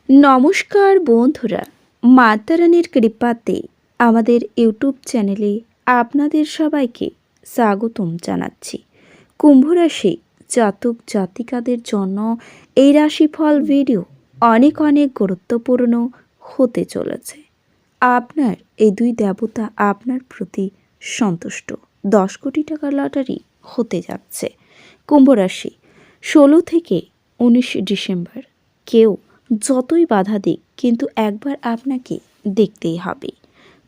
নমস্কার বন্ধুরা, মাতারানীর কৃপাতে আমাদের ইউটিউব চ্যানেলে আপনাদের সবাইকে স্বাগতম জানাচ্ছি। কুম্ভ রাশি জাতক জাতিকাদের জন্য এই রাশিফল ভিডিও অনেক অনেক গুরুত্বপূর্ণ হতে চলেছে। আপনার এই দুই দেবতা আপনার প্রতি সন্তুষ্ট। 10 কোটি টাকার লটারি হতে যাচ্ছে। কুম্ভ রাশি 16 থেকে 19 ডিসেম্বর কেউ যতই বাধা দিক কিন্তু একবার আপনাকে দেখতেই হবে।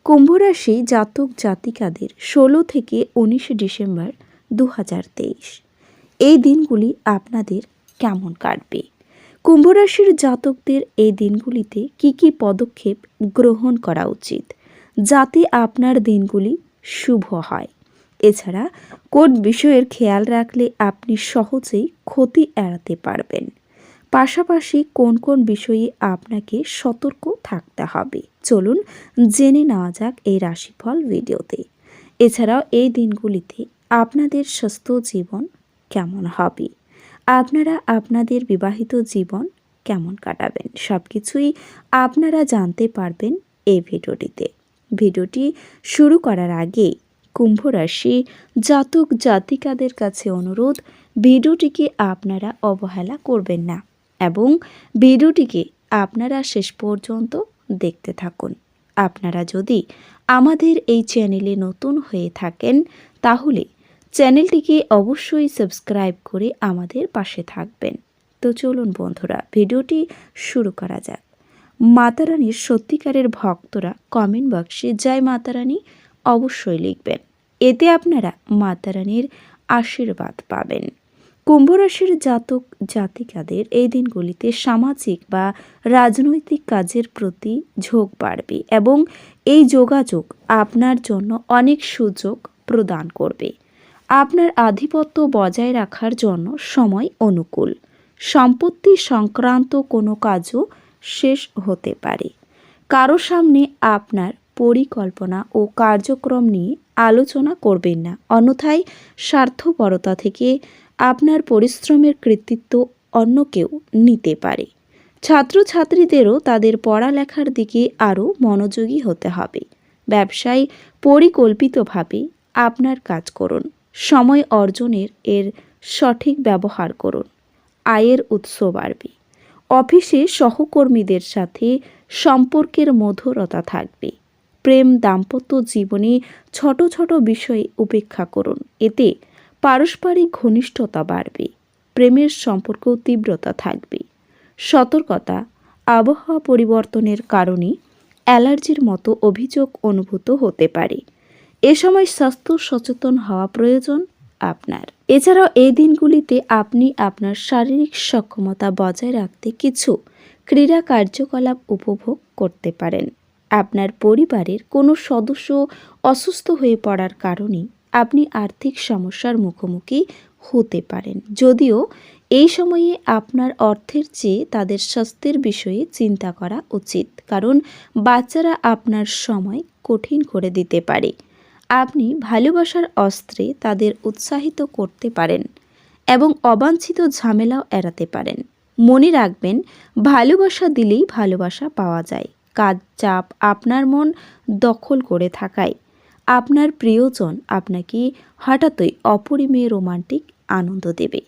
কুম্ভ রাশি জাতক জাতিকাদের 16 থেকে 19 ডিসেম্বর 2023 এই দিনগুলি আপনাদের কেমন কাটবে? কুম্ভ রাশির জাতকদের এই দিনগুলিতে কি কি পদক্ষেপ গ্রহণ করা উচিত যাতে আপনার দিনগুলি শুভ হয়? এছাড়া কোন বিষয়ের খেয়াল রাখলে আপনি সহজেই ক্ষতি এড়াতে পারবেন? পাশাপাশি কোন কোন বিষয়ে আপনাকে সতর্ক থাকতে হবে, চলুন জেনে নেওয়া যাক এই রাশিফল ভিডিওতে। এছাড়াও এই দিনগুলিতে আপনাদের স্বাস্থ্য জীবন কেমন হবে, আপনারা আপনাদের বিবাহিত জীবন কেমন কাটাবেন, সব কিছুই আপনারা জানতে পারবেন এই ভিডিওটিতে। ভিডিওটি শুরু করার আগে কুম্ভ রাশি জাতক জাতিকাদের কাছে অনুরোধ, ভিডিওটিকে আপনারা অবহেলা করবেন না এবং ভিডিওটিকে আপনারা শেষ পর্যন্ত দেখতে থাকুন। আপনারা যদি আমাদের এই চ্যানেলে নতুন হয়ে থাকেন তাহলে চ্যানেলটিকে অবশ্যই সাবস্ক্রাইব করে আমাদের পাশে থাকবেন। তো চলুন বন্ধুরা, ভিডিওটি শুরু করা যাক। মাতারানীর সত্যিকারের ভক্তরা কমেন্ট বক্সে জয় মাতারানী অবশ্যই লিখবেন, এতে আপনারা মাতারানীর আশীর্বাদ পাবেন। কুম্ভ রাশির জাতক জাতিকাদের এই দিনগুলিতে সামাজিক বা রাজনৈতিক কাজের প্রতি ঝোঁক বাড়বে এবং এই যোগাযোগ আপনার জন্য অনেক সুযোগ প্রদান করবে। আপনার আধিপত্য বজায় রাখার জন্য সময় অনুকূল। সম্পত্তি সংক্রান্ত কোনো কাজও শেষ হতে পারে। কারো সামনে আপনার পরিকল্পনা ও কার্যক্রম নিয়ে আলোচনা করবেন না, অন্যথায় স্বার্থপরতা থেকে আপনার পরিশ্রমের কৃতিত্ব অন্য কেউ নিতে পারে। ছাত্রছাত্রীদেরও তাদের পড়ালেখার দিকে আরও মনোযোগী হতে হবে। ব্যবসায় পরিকল্পিতভাবে আপনার কাজ করুন। সময় অর্জনের এর সঠিক ব্যবহার করুন। আয়ের উৎস বাড়বে। অফিসে সহকর্মীদের সাথে সম্পর্কের মধুরতা থাকবে। প্রেম দাম্পত্য জীবনে ছোট ছোট বিষয় উপেক্ষা করুন, এতে পারস্পরিক ঘনিষ্ঠতা বাড়বে। প্রেমের সম্পর্ক তীব্রতা থাকবে। সতর্কতা, আবহাওয়া পরিবর্তনের কারণে অ্যালার্জির মতো অভিযোগ অনুভূত হতে পারে। এ সময় স্বাস্থ্য সচেতন হওয়া প্রয়োজন আপনার। এছাড়াও এই দিনগুলিতে আপনি আপনার শারীরিক সক্ষমতা বজায় রাখতে কিছু ক্রীড়া কার্যকলাপ উপভোগ করতে পারেন। আপনার পরিবারের কোনো সদস্য অসুস্থ হয়ে পড়ার কারণে আপনি আর্থিক সমস্যার মুখোমুখি হতে পারেন। যদিও এই সময়ে আপনার অর্থের চেয়ে তাদের স্বাস্থ্যের বিষয়ে চিন্তা করা উচিত, কারণ বাচ্চারা আপনার সময় কঠিন করে দিতে পারে। আপনি ভালোবাসার অস্ত্রে তাদের উৎসাহিত করতে পারেন এবং অবাঞ্ছিত ঝামেলাও এড়াতে পারেন। মনে রাখবেন, ভালোবাসা দিলেই ভালোবাসা পাওয়া যায়। কাজ চাপ আপনার মন দখল করে থাকায় আপনার প্রিয়জন আপনাকে হঠাৎই অপরিমেয় রোমান্টিক আনন্দ দেবে।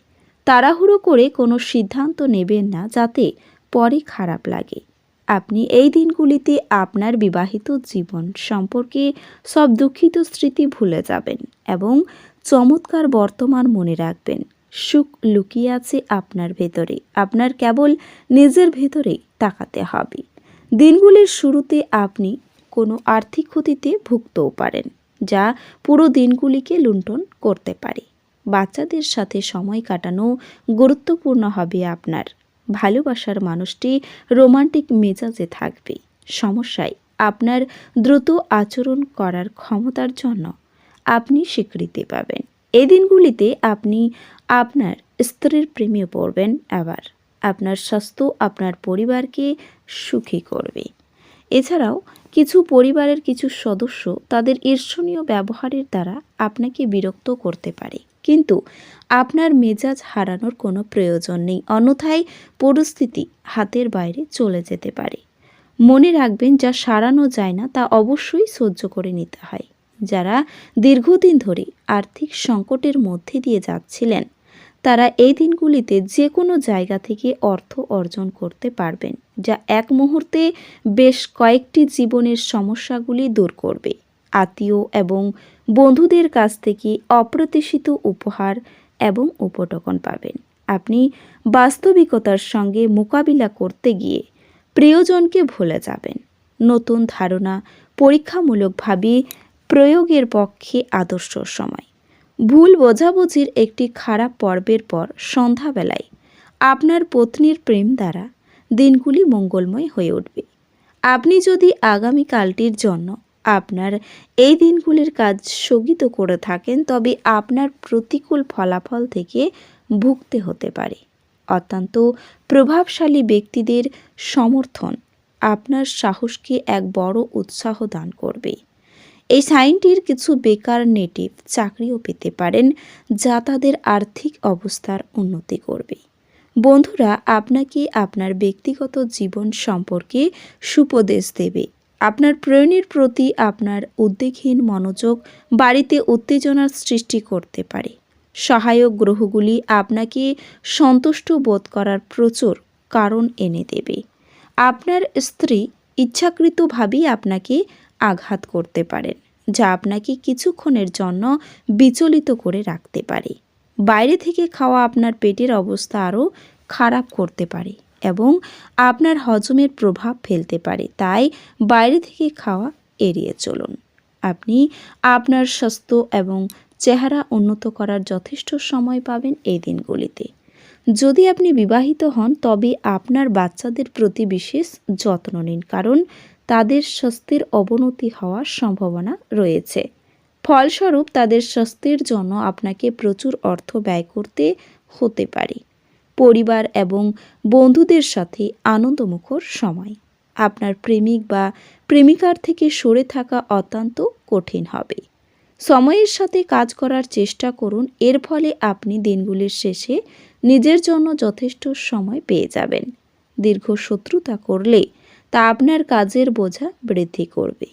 তাড়াহুড়ো করে কোনো সিদ্ধান্ত নেবেন না যাতে পরে খারাপ লাগে। আপনি এই দিনগুলিতে আপনার বিবাহিত জীবন সম্পর্কে সব দুঃখিত স্মৃতি ভুলে যাবেন এবং চমৎকার বর্তমান মনে রাখবেন। সুখ লুকিয়ে আছে আপনার ভেতরে, আপনার কেবল নিজের ভেতরেই তাকাতে হবে। দিনগুলির শুরুতে আপনি কোনো আর্থিক ক্ষতিতে ভুগতেও পারেন, যা পুরো দিনগুলিকে লুণ্ঠন করতে পারে। বাচ্চাদের সাথে সময় কাটানো গুরুত্বপূর্ণ হবে আপনার। ভালোবাসার মানুষটি রোমান্টিক মেজাজে থাকবে। সমস্যায় আপনার দ্রুত আচরণ করার ক্ষমতার জন্য আপনি স্বীকৃতি পাবেন। এই দিনগুলিতে আপনি আপনার স্ত্রীর প্রেমে পড়বেন, আবার আপনার স্বাস্থ্য আপনার পরিবারকে সুখী করবে। এছাড়াও কিছু পরিবারের কিছু সদস্য তাদের ঈর্ষণীয় ব্যবহারের দ্বারা আপনাকে বিরক্ত করতে পারে। কিন্তু আপনার মেজাজ হারানোর কোনো প্রয়োজন নেই, অন্যথায় পরিস্থিতি হাতের বাইরে চলে যেতে পারে। মনে রাখবেন, যা সারানো যায় না তা অবশ্যই সহ্য করে নিতে হয়। যারা দীর্ঘদিন ধরে আর্থিক সংকটের মধ্যে দিয়ে যাচ্ছিলেন, তারা এই দিনগুলিতে যে কোনো জায়গা থেকে অর্থ অর্জন করতে পারবেন, যা এক মুহূর্তে বেশ কয়েকটি জীবনের সমস্যাগুলি দূর করবে। আত্মীয় এবং বন্ধুদের কাছ থেকে অপ্রত্যাশিত উপহার এবং উপঢৌকন পাবেন। আপনি বাস্তবিকতার সঙ্গে মোকাবিলা করতে গিয়ে প্রিয়জনকে ভুলে যাবেন। নতুন ধারণা পরীক্ষামূলকভাবে প্রয়োগের পক্ষে আদর্শ সময়। ভুল বোঝাবুঝির একটি খারাপ পর্বের পর সন্ধ্যাবেলায় আপনার পত্নীর প্রেম দ্বারা দিনগুলি মঙ্গলময় হয়ে উঠবে। আপনি যদি আগামীকালটির জন্য আপনার এই দিনগুলির কাজ স্থগিত করে থাকেন, তবে আপনার প্রতিকূল ফলাফল থেকে ভুগতে হতে পারে। অত্যন্ত প্রভাবশালী ব্যক্তিদের সমর্থন আপনার সাহসকে এক বড় উৎসাহ দান করবে। এই সাইনটির কিছু বেকার নেটিভ চাকরিও পেতে পারেন, যা তাদের আর্থিক অবস্থার উন্নতি করবে। বন্ধুরা আপনাকে আপনার ব্যক্তিগত জীবন সম্পর্কে সুপদেশ দেবে। আপনার প্রেরণের প্রতি আপনার উদ্বেগহীন মনোযোগ বাড়িতে উত্তেজনার সৃষ্টি করতে পারে। সহায়ক গ্রহগুলি আপনাকে সন্তুষ্ট বোধ করার প্রচুর কারণ এনে দেবে। আপনার স্ত্রী ইচ্ছাকৃতভাবেই আপনাকে আঘাত করতে পারেন, যা আপনাকে কিছুক্ষণের জন্য বিচলিত করে রাখতে পারে। বাইরে থেকে খাওয়া আপনার পেটের অবস্থা আরও খারাপ করতে পারে এবং আপনার হজমের প্রভাব ফেলতে পারে, তাই বাইরে থেকে খাওয়া এড়িয়ে চলুন। আপনি আপনার স্বাস্থ্য এবং চেহারা উন্নত করার যথেষ্ট সময় পাবেন এই দিনগুলিতে। যদি আপনি বিবাহিত হন, তবে আপনার বাচ্চাদের প্রতি বিশেষ যত্ন নিন, কারণ তাদের স্বাস্থ্যের অবনতি হওয়ার সম্ভাবনা রয়েছে। ফলস্বরূপ তাদের স্বাস্থ্যের জন্য আপনাকে প্রচুর অর্থ ব্যয় করতে হতে পারে। পরিবার এবং বন্ধুদের সাথে আনন্দমুখর সময়। আপনার প্রেমিক বা প্রেমিকার থেকে সরে থাকা অত্যন্ত কঠিন হবে। সময়ের সাথে কাজ করার চেষ্টা করুন, এর ফলে আপনি দিনগুলির শেষে নিজের জন্য যথেষ্ট সময় পেয়ে যাবেন। দীর্ঘ শত্রুতা করলে তা আপনার কাজের বোঝা বৃদ্ধি করবে।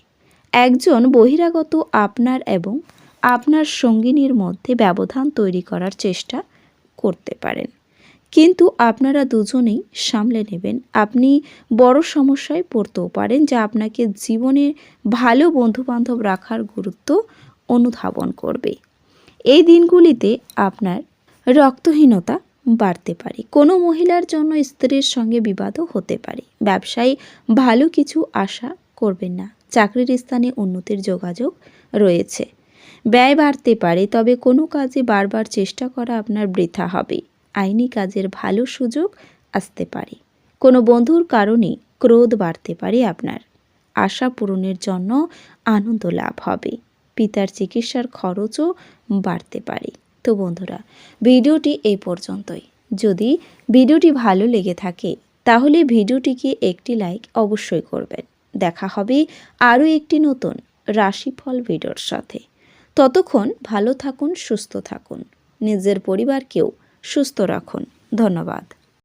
একজন বহিরাগত আপনার এবং আপনার সঙ্গিনীর মধ্যে ব্যবধান তৈরি করার চেষ্টা করতে পারেন, কিন্তু আপনারা দুজনেই সামলে নেবেন। আপনি বড় সমস্যায় পড়তেও পারেন, যা আপনাকে জীবনে ভালো বন্ধুবান্ধব রাখার গুরুত্ব অনুধাবন করবে। এই দিনগুলিতে আপনার রক্তহীনতা বাড়তে পারে। কোনো মহিলার জন্য স্ত্রীর সঙ্গে বিবাদও হতে পারে। ব্যবসায় ভালো কিছু আশা করবেন না। চাকরির স্থানে উন্নতির যোগাযোগ রয়েছে। ব্যয় বাড়তে পারে, তবে কোনো কাজে বারবার চেষ্টা করা আপনার বৃথা হবে। আইনি কাজের ভালো সুযোগ আসতে পারে। কোনো বন্ধুর কারণে ক্রোধ বাড়তে পারে আপনার। আশা পূরণের জন্য আনন্দ লাভ হবে। পিতার চিকিৎসার খরচও বাড়তে পারে। তো বন্ধুরা, ভিডিওটি এই পর্যন্তই। যদি ভিডিওটি ভালো লেগে থাকে তাহলে ভিডিওটিকে একটি লাইক অবশ্যই করবেন। দেখা হবে আরও একটি নতুন রাশিফল ভিডিওর সাথে। ততক্ষণ ভালো থাকুন, সুস্থ থাকুন, নিজের পরিবারকেও সুস্থ রাখুন। ধন্যবাদ।